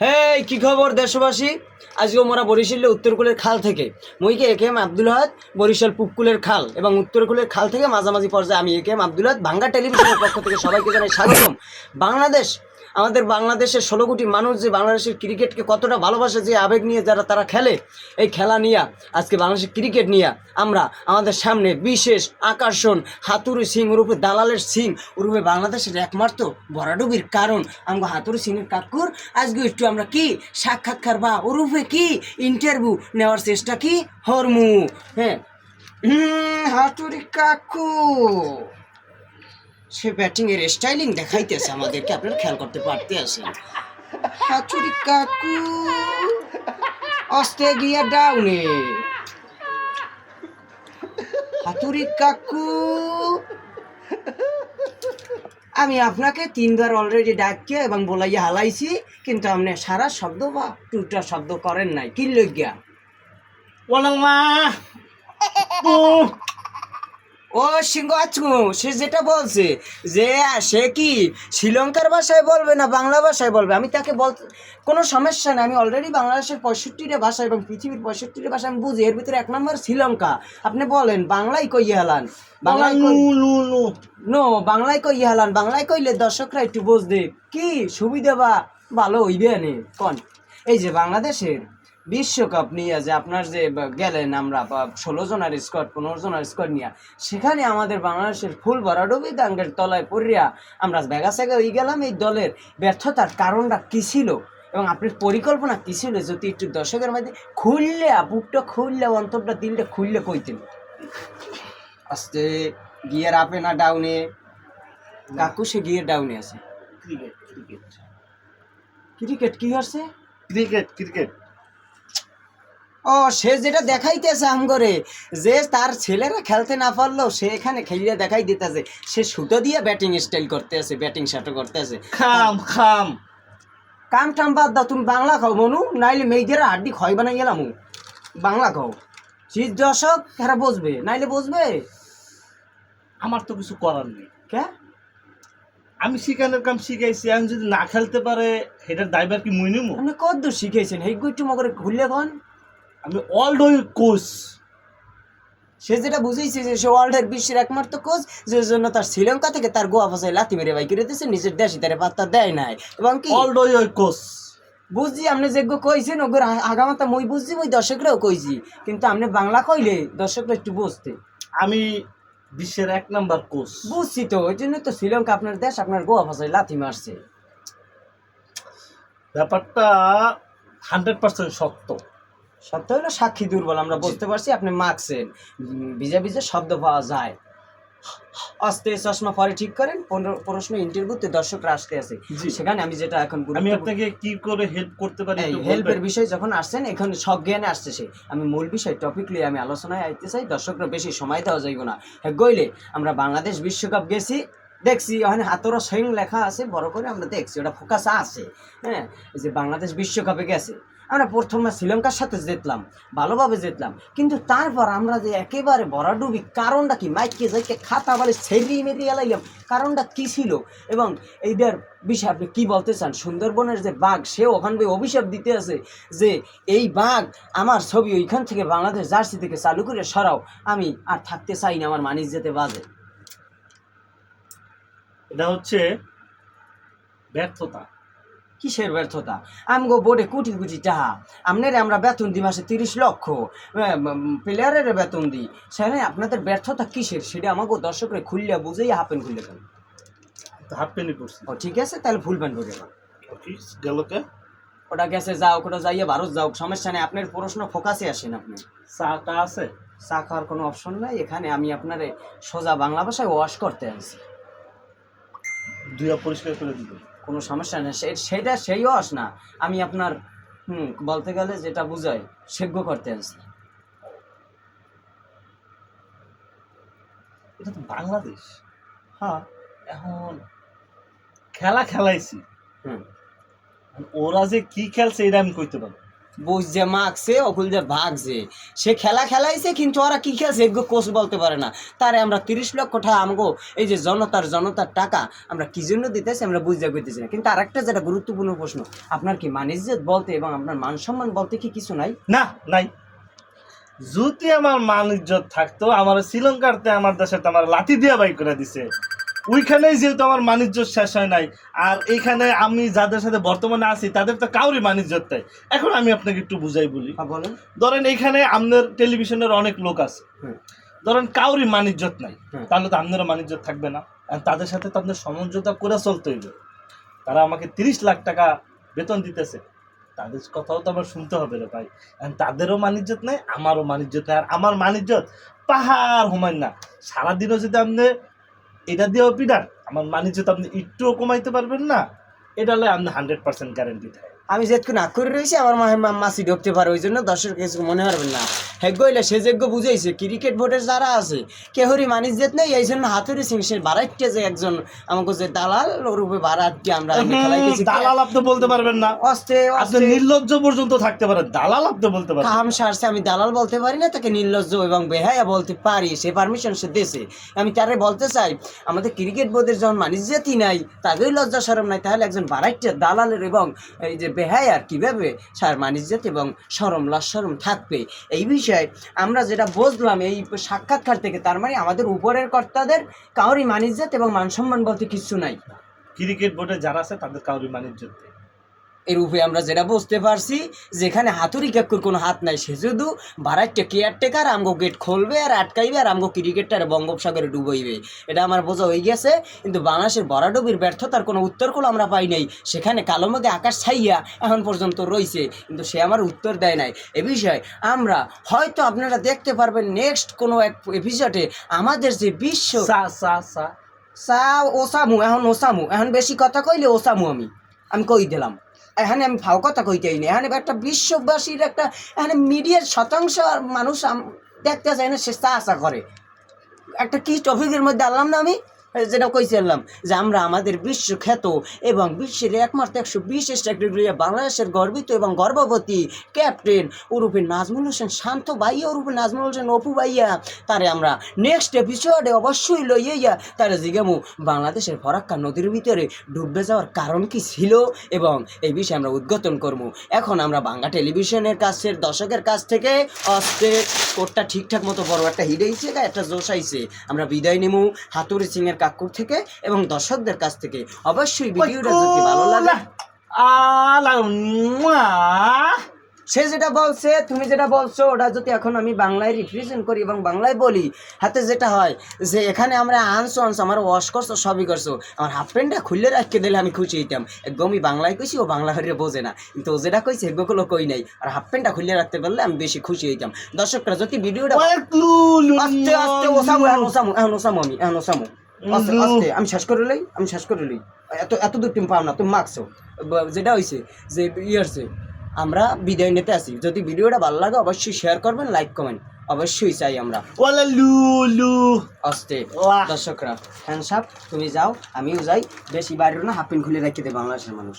হেই কি খবর দেশবাসী। আজকে মোরা বরিশালে উত্তরকুলের খাল থেকে মুইকে একেএম আব্দুল হাদ বরিশাল পুবকুলের খাল এবং উত্তরকুলের খাল থেকে মাঝামাঝি পর্যায়ে আমি একেএম আব্দুল হাদ ভাঙ্গা টেলিভিশনের পক্ষ থেকে সবাইকে জানাই স্বাগতম। বাংলাদেশ আমাদের বাংলাদেশের 16 কোটি মানুষ যে বাংলাদেশের ক্রিকেটকে কতটা ভালোবাসে, যে আবেগ নিয়ে যারা তারা খেলে, এই খেলা নিয়ে আজকে বাংলাদেশের ক্রিকেট নিয়ে আমরা আমাদের সামনে বিশেষ আকর্ষণ হাতুড়ি সিং ওরূপে দালালের সিং ওরূপে বাংলাদেশের একমাত্র ভরাডুবির কারণ আমগো হাতুড়ি সিংয়ের কাকুর আজকে একটু আমরা কি সাক্ষাৎকার বা ওরূপে কি ইন্টারভিউ নেওয়ার চেষ্টা কি হরমু। হ্যাঁ, হাতুড়ি কাকু সে ব্যাটিং এর স্টাইলিং দেখাইতেছে আমাদেরকে, আপনারা খেয়াল করতে পারতে আছেন। হাতুড়ি কাকু অস্তে গিয়া ডাউনে, হাতুড়ি কাকু আমি আপনাকে 3বার অলরেডি ডাকিয়ে এবং বলাইয়া হালাইছি, কিন্তু আপনি সারা শব্দ বা টুটা শব্দ করেন নাই। কি লইগা ও সিংহ আচু সে যেটা বলছে যে সে কি শ্রীলঙ্কার ভাষায় বলবে না বাংলা ভাষায় বলবে, আমি তাকে কোনো সমস্যা নেই। আমি অলরেডি বাংলাদেশের 65টা ভাষা এবং পৃথিবীর 65টা ভাষা আমি বুঝি, এর ভিতরে 1 নম্বর শ্রীলঙ্কা। আপনি বলেন বাংলায় কইয়ে হেলান, বাংলায় নো বাংলায় কইয়ে হেলান, বাংলায় কইলে দর্শকরা একটু বুঝবে কি সুবিধা বা ভালো হইবে নে কোন। এই যে বাংলাদেশের বিশ্বকাপ নিয়ে যে আপনার যে গেলেন আমরা 16 জনের স্কোয়াড 15 জনের স্কোয়াড নিয়ে, সেখানে আমাদের বাংলাদেশের ফুল ভরাডুবি দাঙ্গের তলায় পড়িয়া আমরা বেগাসাগা হয়ে গেলাম। এই দলের ব্যর্থতার কারণটা কী ছিল এবং আপনার পরিকল্পনা কী ছিল, যদি একটু দর্শকের মধ্যে খুললে বুকটা খুললে অন্তরটা দিলটা খুললে কইতেন। আস্তে গিয়ার আপে না ডাউনে কাকু, সে গিয়ার ডাউনে আছে। ক্রিকেট ক্রিকেট ক্রিকেট কি হচ্ছে? ক্রিকেট ক্রিকেট ও সে যেটা দেখাইতেছে আমগরে যে তার ছেলেরা খেলতে না পারলেও সে এখানে খেলিয়ে দেখাই দিতেছে, সে সুতো দিয়ে ব্যাটিং স্টাইল করতে আছে, ব্যাটিং শাটো করতে আছে। খাম খাম কাম টাম বাদ দাও, তুমি বাংলা খাও মনু, নাইলে মেয়েদের হাড্ডি ক্ষয় বানাই গেলাম। বাংলা খাও, শীত দশক এরা বসবে নাইলে বসবে। আমার তো কিছু করার নেই। কে আমি শিখানোর কাম শিখাইছি, আমি যদি না খেলতে পারে এটার দায়ভার কি মুই নিমু? আপনি কতদূর শিখেছেন হেগু একটু মগরে ঘুরলে কন। আমি অলরেডি কোচ। সে যেটা বুঝেছে যে সে ওয়ার্ল্ডের বিশ্বের একমাত্র কোচ, যে জন্য তার শ্রীলঙ্কা থেকে তার গোয়া ভাষায় লাথি মেরে বাই করে দিয়েছে, নিজের দেশে তারে পাত্তা দেয় নাই। এবং কি অলরেডি কোচ বুঝছি আপনি যেগুলো কইছেন ওগুলো আগামাতা মই বুঝছি, ওই দর্শকরাও কইছি, কিন্তু আপনি বাংলা কইলে দর্শকরা একটু বুঝতে। আমি বিশ্বের 1 নাম্বার কোচ। বুঝছি তো, ওই জন্য তো শ্রীলঙ্কা আপনার দেশ আপনার গোয়া ভাষায় লাথি মারছে। ব্যাপারটা 100% সত্য। সত্য হলো সাক্ষী দুর্বল, আমরা বুঝতে পারছি। আপনি মাখছেন, ভিজে ভিজে শব্দ পাওয়া যায়। আস্তে চশমা পরে ঠিক করেন, প্রশ্ন ইন্টারভিউতে দর্শকরা আসতে আছে, সেখানে আমি যেটা এখন আমি আপনাকে কি করে হেল্প করতে পারি? হেল্পের বিষয় যখন আসছেন এখানে সব জ্ঞানে আসতেছে, আমি মূল বিষয় টপিক নিয়ে আমি আলোচনায় আইতে চাই, দর্শকরা বেশি সময় দেওয়া যাইব না। হ্যাঁ গইলে আমরা বাংলাদেশ বিশ্বকাপ গেছি, দেখছি ওখানে হাতরা সিং লেখা আছে বড় করে, আমরা দেখছি ওটা ফোকাস আছে। হ্যাঁ, যে বাংলাদেশ বিশ্বকাপে গেছে, আমরা প্রথমে শ্রীলঙ্কার সাথে জিতলাম, ভালোভাবে জিতলাম, কিন্তু তারপর আমরা যে একেবারে ভরাডুবি, কারণটা কি মাইকে যাইকে খাতা বলে ছেড়ি মেরিয়ে এলাইলাম, কারণটা কি ছিল এবং এইটার বিষয়ে আপনি কী বলতে চান? সুন্দরবনের যে বাঘ, সে ওখান থেকে অভিশাপ দিতে আছে যে এই বাঘ আমার ছবি ওইখান থেকে বাংলাদেশ জার্সি থেকে চালু করে সরাও, আমি আর থাকতে চাই না, আমার মানিস যেতে বাজে। এটা হচ্ছে ব্যর্থতা। কিসের ব্যর্থতা? আমগো বোর্ডে কোটি কোটি টাকা, আপনার আমরা বেতন দিই মাসে 30 লক্ষ, প্লেয়ারের বেতন দিই, সেখানে আপনাদের ব্যর্থতা কিসের সেটা আমাকে দর্শকরা খুললে বুঝেই হাফ প্যান্ট খুললে কেন? হাফ প্যান্টই করছি। ও ঠিক আছে, তাহলে ফুল প্যান্ট করে না গেল কে? ওটা গেছে যাও, ওটা যাইয়ে ভারত যাও, সমস্যা নেই। আপনার প্রশ্ন ফোকাসে আসেন। আপনি চাটা আছে? চা খাওয়ার কোনো অপশন নাই এখানে, আমি আপনারে সোজা বাংলা ভাষায় ওয়াশ করতে আনছি, দুইয়া পরিষ্কার করে দিব, কোনো সমস্যা নেই। সেটা সেই ওয়াশ না, আমি আপনার বলতে গেলে যেটা বুঝায় সেজ্ঞ করতে আনছি। এটা তো বাংলাদেশ। হ্যাঁ, এখন খেলা খেলাইছি, হুম, ওরা যে কি খেলছে এটা আমি কইতে পারবো। বুঝ যে মাগছে অকুল যে ভাগছে, সে খেলা খেলাইছে কিন্তু ওরা কি খেলছে এগুলো কোচ বলতে পারে না। তারে আমরা 30 লক্ষ টাকা আমগো এই যে জনতার টাকা আমরা কি জন্য দিতেছি আমরা বুঝতে করতেছি না। কিন্তু আরেকটা যেটা গুরুত্বপূর্ণ প্রশ্ন, আপনার কি মান ইজ্জত বলতে এবং আপনার মান সম্মান বলতে কি কিছু নাই? না, নাই। যদি আমার মান ইজ্জত থাকতো, আমার শ্রীলঙ্কারতে আমার দেশের আমার লাঠি দিয়ে বাই করে দিছে, ওইখানেই যেহেতু আমার মান ইজ্জত শেষ হয় নাই, আর এইখানে আমি যাদের সাথে বর্তমানে আছি তাদের তো কাউরই মান ইজ্জত নাই। এখন আমি আপনাকে একটু বুঝাই বলি। বলেন। ধরেন এইখানে আপনার টেলিভিশনের অনেক লোক আছে, ধরেন কাউরই মান ইজ্জত নাই, তাহলে তো আপনারও মান ইজ্জত থাকবে না। আর তাদের সাথে তো আপনার সমঝোতা করে চলতে হইবে। তারা আমাকে 30 লাখ টাকা বেতন দিতেছে, তাদের কথাও তো আমার শুনতে হবে রে ভাই। তাদেরও মান ইজ্জত নাই, আমারও মান ইজ্জত নাই। আর আমার মান ইজ্জত পাহাড় হুমায়ুন না, সারাদিনও যদি আপনি এটা দিয়েও পিডার, আমার মান ইজ্জত আপনি একটুও কমাইতে পারবেন না। এটা হলে আপনি 100% গ্যারেন্টি থাকে। আমি যেটুকু না করে রয়েছি আমার মাসি ঢুকতে পারে, ওই জন্য দর্শক কিছু মনে পারবেন না। হেগ্য হইলে সে যোগ্য বুঝাইছে ক্রিকেট বোর্ডের যারা আছে কেহরি মানিস যেত নেই, এই জন্য হাতুরি সিং সে বাড়াইতে যে একজন আমাকে যে দালাল ওর উপরে বাড়াতে আমরা দালাল আপনি বলতে পারবেন না, অস্তে আপনি নির্লজ্জ পর্যন্ত থাকতে পারেন, দালাল আপনি বলতে পারেন। কাম সারছে আমি দালাল বলতে পারি না, তাকে নির্লজ্জ এবং বেহায়া বলতে পারি, সে পারমিশন সে দেশে। আমি তারে বলতে চাই আমাদের ক্রিকেট বোর্ডের যখন মানিস যেতই নাই, তাদেরই লজ্জা শরম নাই, তাহলে একজন বাড়াইতে দালালের এবং এই যে বেহায়ার কিভাবে সার মানিজ্জাত এবং শরম লজ্জা থাকবে। এই বিষয়ে আমরা যেটা বুঝলাম এই সাক্ষাৎকার থেকে, তার মানে আমাদের উপরের কর্তাদের কাউরি মানিজ্জাত এবং মান সম্মান বলতে কিছু নাই। ক্রিকেট বোর্ডে যারা আছে তাদের কাউরি মান ইজ্জত নেই। এর উপরে আমরা যেটা বুঝতে পারছি, যেখানে হাতুড়ি কাকুর কোনো হাত নাই, সে শুধু ভাড়াইটা কেয়ারটেকার আমগো গেট খুলবে আর আটকাইবে আর আমগো ক্রিকেটটারে বঙ্গোপসাগরে ডুবাইবে, এটা আমার বোঝা হয়ে গেছে। কিন্তু বাংলাদেশের বরাডুবির ব্যর্থতার কোনো উত্তরগুলো আমরা পাই নাই। সেখানে কালো মধ্যে আকাশ ছাইয়া এখন পর্যন্ত রয়েছে, কিন্তু সে আমার উত্তর দেয় নাই। এ বিষয়ে আমরা হয়তো আপনারা দেখতে পারবেন নেক্সট কোনো এক এপিসোডে আমাদের যে বিশ্ব ওসামু এখন বেশি কথা কইলে ওসামু আমি কই দিলাম। এখানে আমি ফাও কথা কইতেই নেই, এখানে একটা বিশ্ববাসীর একটা এখানে মিডিয়ার শতাংশ মানুষ দেখতে চায় না, সে আশা করে একটা কি টপিকের মধ্যে আনলাম না আমি, যেটা কইছিলাম যে আমরা আমাদের বিশ্বখ্যাত এবং বিশ্বের একমাত্র 120 স্ট্যাটিস্টিক বাংলাদেশের গর্বিত এবং গর্ভবতী ক্যাপ্টেন ওরূপে নাজমুল হোসেন শান্ত ভাইয়া, ওরূপে নাজমুল হোসেন অপু ভাইয়া, তারে আমরা নেক্সট এপিসোডে অবশ্যই লইয়া তারা জিজ্ঞামু বাংলাদেশের ফরাক্কা নদীর ভিতরে ডুববে যাওয়ার কারণ কি ছিল এবং এই বিষয়ে আমরা উদ্ঘাটন করবো। এখন আমরা বাংলা টেলিভিশনের কাছের দর্শকের কাছ থেকে অস্তে কোটটা ঠিকঠাক মতো বড় একটা হিট হয়েছে, একটা জোশ আইছে, আমরা বিদায় নেবো হাতুড়ি সিং এর কাকুর থেকে এবং দর্শকদের কাছ থেকে। অবশ্যই ভিডিওটা যদি ভালো লাগে, সে যেটা বলছে তুমি যেটা বলছো ওটা যদি এখন আমি বাংলায় রিপ্রেজেন্ট করি এবং বাংলায় বলি, হাতে যেটা হয় যে এখানে আমরা আনছো আমার ওয়াশ করছো সবই করছো, আমার হাফ প্যান্টটা খুললে রাখতে দিলে আমি খুশি হইতাম। একদম আমি বাংলায় কইছি, ও বাংলা হরিয়ে বোঝে না, কিন্তু ও যেটা কইছে এগুলো কই নাই, আর হাফ প্যান্টটা খুললে রাখতে পারলে আমি বেশি খুশি হইতাম। দর্শকরা যদি ভিডিওটা আস্তে আস্তে ওসামু আস্তে আমি শেষ করে লই এত দূর তুমি পাও না, তুমি মাগছো যেটা হয়েছে যে ইয়ারছে। আমরা বিদায় নিতে আসি, যদি ভিডিওটা ভালো লাগে অবশ্যই শেয়ার করবেন, লাইক কমেন্ট অবশ্যই চাই আমরা। আস্তে দর্শকরা হ্যান্ডসাপ তুমি যাও আমিও যাই, বেশি বাইরে না, হাফ প্যান্ট খুলে রেখে দেয় বাংলাদেশের মানুষ।